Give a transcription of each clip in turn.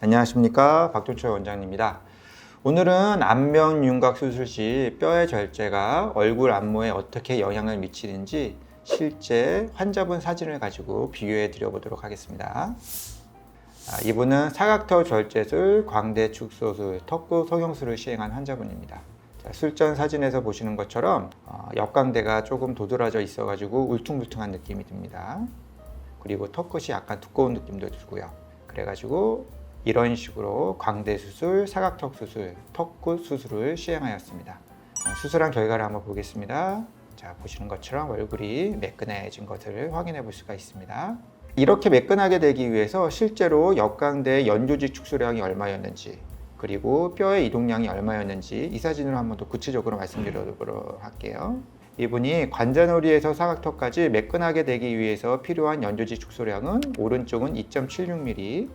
안녕하십니까, 박종철 원장입니다. 오늘은 안면 윤곽 수술 시 뼈의 절제가 얼굴 안모에 어떻게 영향을 미치는지 실제 환자분 사진을 가지고 비교해 드려 보도록 하겠습니다. 이분은 사각턱 절제술, 광대 축소술, 턱구 성형술을 시행한 환자분입니다. 술전 사진에서 보시는 것처럼 역광대가 조금 도드라져 있어 가지고 울퉁불퉁한 느낌이 듭니다. 그리고 턱끝이 약간 두꺼운 느낌도 들고요. 그래가지고 이런 식으로 광대 수술, 사각턱 수술, 턱끝 수술을 시행하였습니다. 수술한 결과를 한번 보겠습니다. 자, 보시는 것처럼 얼굴이 매끈해진 것을 확인해 볼 수가 있습니다. 이렇게 매끈하게 되기 위해서 실제로 역광대의 연조직 축소량이 얼마였는지, 그리고 뼈의 이동량이 얼마였는지 이 사진으로 한번 더 구체적으로 말씀드리도록 할게요. 이분이 관자놀이에서 사각턱까지 매끈하게 되기 위해서 필요한 연조직 축소량은 오른쪽은 2.76mm,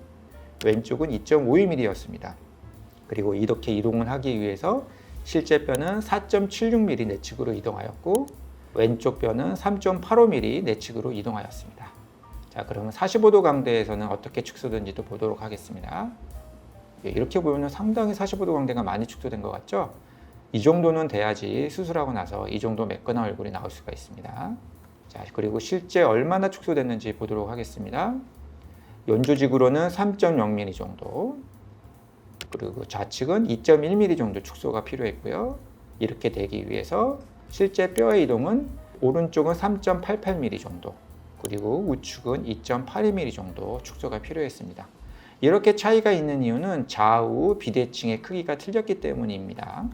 왼쪽은 2.52mm였습니다. 그리고 이렇게 이동을 하기 위해서 실제 뼈는 4.76mm 내측으로 이동하였고, 왼쪽 뼈는 3.85mm 내측으로 이동하였습니다. 자, 그러면 45도 광대에서는 어떻게 축소된지도 보도록 하겠습니다. 이렇게 보면 상당히 45도 광대가 많이 축소된 것 같죠? 이 정도는 돼야지 수술하고 나서 이 정도 매끈한 얼굴이 나올 수가 있습니다. 자, 그리고 실제 얼마나 축소됐는지 보도록 하겠습니다. 연조직으로는 3.0mm 정도, 그리고 좌측은 2.1mm 정도 축소가 필요했고요. 이렇게 되기 위해서 실제 뼈의 이동은 오른쪽은 3.88mm 정도, 그리고 우측은 2.82mm 정도 축소가 필요했습니다. 이렇게 차이가 있는 이유는 좌우 비대칭의 크기가 틀렸기 때문입니다.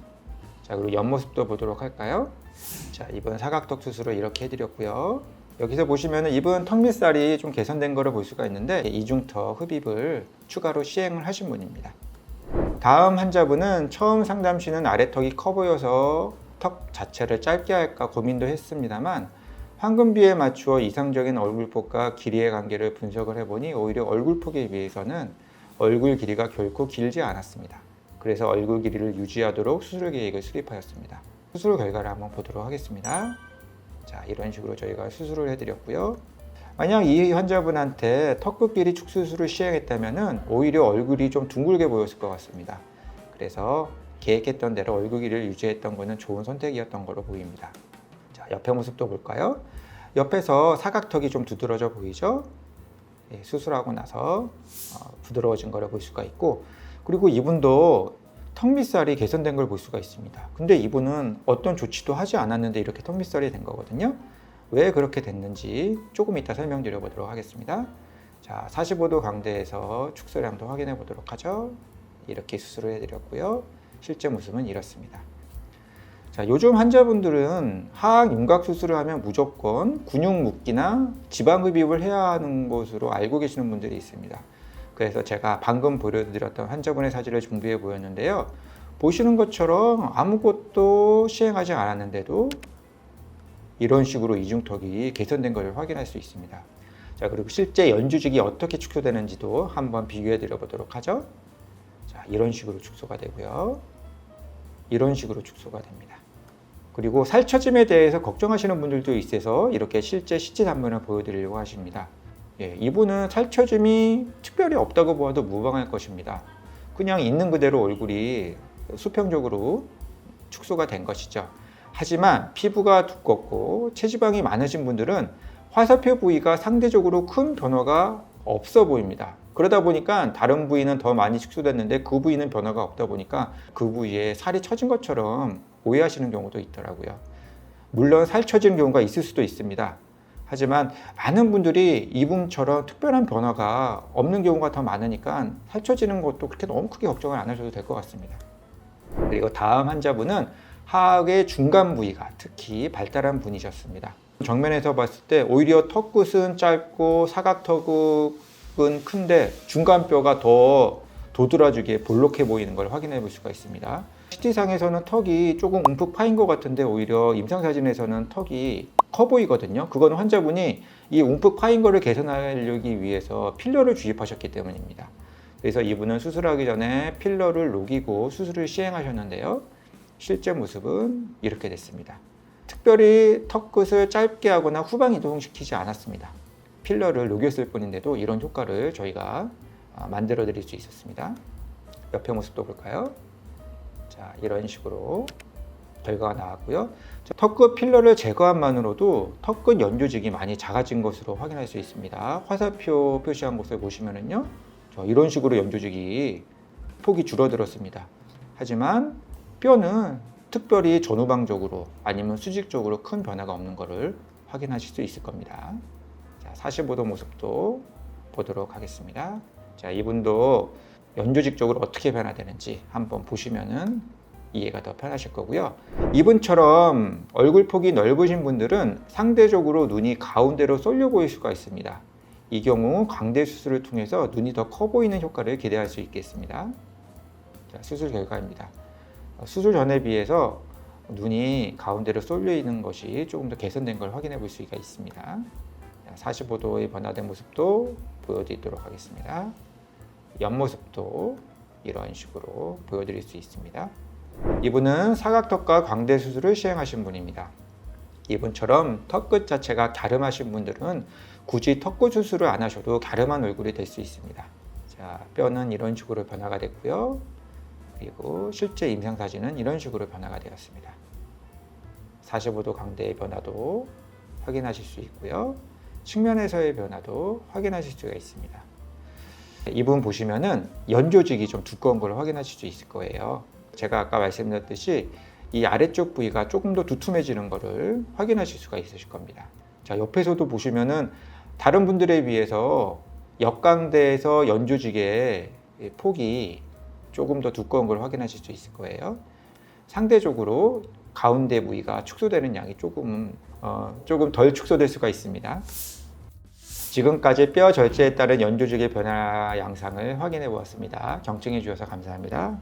자, 그리고 옆모습도 보도록 할까요? 자, 이번 사각턱 수술을 이렇게 해드렸고요. 여기서 보시면 이분 턱 밑살이 좀 개선된 것을 볼 수가 있는데, 이중턱 흡입을 추가로 시행을 하신 분입니다. 다음 환자분은 처음 상담 시는 아래턱이 커 보여서 턱 자체를 짧게 할까 고민도 했습니다만, 황금비에 맞추어 이상적인 얼굴폭과 길이의 관계를 분석을 해보니 오히려 얼굴폭에 비해서는 얼굴 길이가 결코 길지 않았습니다. 그래서 얼굴 길이를 유지하도록 수술 계획을 수립하였습니다. 수술 결과를 한번 보도록 하겠습니다. 자, 이런 식으로 저희가 수술을 해드렸고요. 만약 이 환자분한테 턱끝 길이 축소술을 시행했다면 오히려 얼굴이 좀 둥글게 보였을 것 같습니다. 그래서 계획했던 대로 얼굴 길이를 유지했던 것은 좋은 선택이었던 걸로 보입니다. 자, 옆에 모습도 볼까요? 옆에서 사각턱이 좀 두드러져 보이죠? 예, 수술하고 나서 부드러워진 것을 볼 수가 있고, 그리고 이분도 턱 밑살이 개선된 걸 볼 수가 있습니다. 근데 이분은 어떤 조치도 하지 않았는데 이렇게 턱 밑살이 된 거거든요. 왜 그렇게 됐는지 조금 이따 설명드려 보도록 하겠습니다. 자, 45도 광대에서 축소량도 확인해 보도록 하죠. 이렇게 수술을 해드렸고요. 실제 모습은 이렇습니다. 자, 요즘 환자분들은 하악 윤곽 수술을 하면 무조건 근육 묶기나 지방 흡입을 해야 하는 것으로 알고 계시는 분들이 있습니다. 그래서 제가 방금 보여드렸던 환자분의 사진을 준비해 보였는데요. 보시는 것처럼 아무것도 시행하지 않았는데도 이런 식으로 이중턱이 개선된 것을 확인할 수 있습니다. 자, 그리고 실제 연조직이 어떻게 축소되는지도 한번 비교해 드려 보도록 하죠. 자, 이런 식으로 축소가 되고요. 이런 식으로 축소가 됩니다. 그리고 살처짐에 대해서 걱정하시는 분들도 있어서 이렇게 실제 CT 단면을 보여드리려고 하십니다. 예, 이분은 살처짐이 특별히 없다고 보아도 무방할 것입니다. 그냥 있는 그대로 얼굴이 수평적으로 축소가 된 것이죠. 하지만 피부가 두껍고 체지방이 많으신 분들은 화살표 부위가 상대적으로 큰 변화가 없어 보입니다. 그러다 보니까 다른 부위는 더 많이 축소됐는데 그 부위는 변화가 없다 보니까 그 부위에 살이 처진 것처럼 오해하시는 경우도 있더라고요. 물론 살 처지는 경우가 있을 수도 있습니다. 하지만 많은 분들이 이분처럼 특별한 변화가 없는 경우가 더 많으니까 살 처지는 것도 그렇게 너무 크게 걱정을 안 하셔도 될 것 같습니다. 그리고 다음 환자분은 하악의 중간 부위가 특히 발달한 분이셨습니다. 정면에서 봤을 때 오히려 턱끝은 짧고 사각턱은 큰데 중간뼈가 더 도드라지게 볼록해 보이는 걸 확인해 볼 수가 있습니다. CT상에서는 턱이 조금 움푹 파인 것 같은데 오히려 임상사진에서는 턱이 커 보이거든요. 그건 환자분이 이 움푹 파인 거를 개선하기 위해서 필러를 주입하셨기 때문입니다. 그래서 이분은 수술하기 전에 필러를 녹이고 수술을 시행하셨는데요. 실제 모습은 이렇게 됐습니다. 특별히 턱끝을 짧게 하거나 후방 이동시키지 않았습니다. 필러를 녹였을 뿐인데도 이런 효과를 저희가 만들어 드릴 수 있었습니다. 옆에 모습도 볼까요? 자, 이런 식으로 결과가 나왔고요. 턱끝 필러를 제거함만으로도 턱끝 연조직이 많이 작아진 것으로 확인할 수 있습니다. 화살표 표시한 곳을 보시면은요, 이런 식으로 연조직이 폭이 줄어들었습니다. 하지만 뼈는 특별히 전후방적으로 아니면 수직적으로 큰 변화가 없는 것을 확인하실 수 있을 겁니다. 자, 45도 모습도 보도록 하겠습니다. 자, 이분도 연조직적으로 어떻게 변화되는지 한번 보시면은 이해가 더 편하실 거고요. 이분처럼 얼굴 폭이 넓으신 분들은 상대적으로 눈이 가운데로 쏠려 보일 수가 있습니다. 이 경우 광대 수술을 통해서 눈이 더 커 보이는 효과를 기대할 수 있겠습니다. 자, 수술 결과입니다. 수술 전에 비해서 눈이 가운데로 쏠려 있는 것이 조금 더 개선된 걸 확인해 볼 수가 있습니다. 45도의 변화된 모습도 보여드리도록 하겠습니다. 옆모습도 이런 식으로 보여드릴 수 있습니다. 이분은 사각턱과 광대 수술을 시행하신 분입니다. 이분처럼 턱끝 자체가 갸름하신 분들은 굳이 턱끝 수술을 안 하셔도 갸름한 얼굴이 될 수 있습니다. 자, 뼈는 이런 식으로 변화가 됐고요. 그리고 실제 임상 사진은 이런 식으로 변화가 되었습니다. 45도 광대의 변화도 확인하실 수 있고요. 측면에서의 변화도 확인하실 수가 있습니다. 이분 보시면은 연조직이 좀 두꺼운 걸 확인하실 수 있을 거예요. 제가 아까 말씀드렸듯이 이 아래쪽 부위가 조금 더 두툼해지는 것을 확인하실 수가 있으실 겁니다. 자, 옆에서도 보시면은 다른 분들에 비해서 역광대에서 연조직의 폭이 조금 더 두꺼운 걸 확인하실 수 있을 거예요. 상대적으로 가운데 부위가 축소되는 양이 조금 덜 축소될 수가 있습니다. 지금까지 뼈 절제에 따른 연조직의 변화 양상을 확인해 보았습니다. 경청해 주셔서 감사합니다.